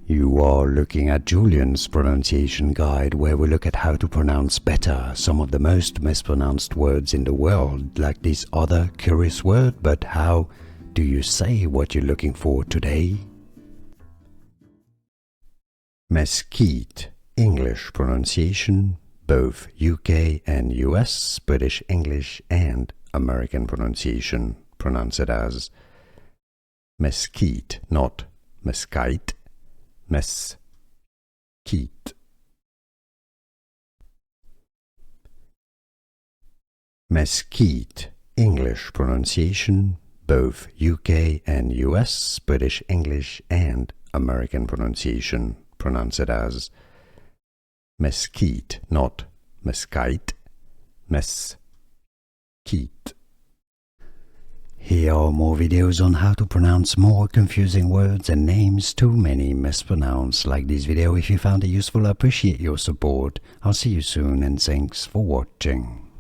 You are looking at Julian's pronunciation guide, where we look at how to pronounce better some of the most mispronounced words in the world, like this other curious word. But how do you say what you're looking for today? Mesquite, English pronunciation, both UK and US, British English and American pronunciation. Pronounce it as mesquite, not mesquite. Mesquite. Mesquite, English pronunciation, both UK and US, British English and American pronunciation. Pronounce it as mesquite, not mesquite. Mesquite. Here are more videos on how to pronounce more confusing words and names too many mispronounced. Like this video if you found it useful. I appreciate your support. I'll see you soon and thanks for watching.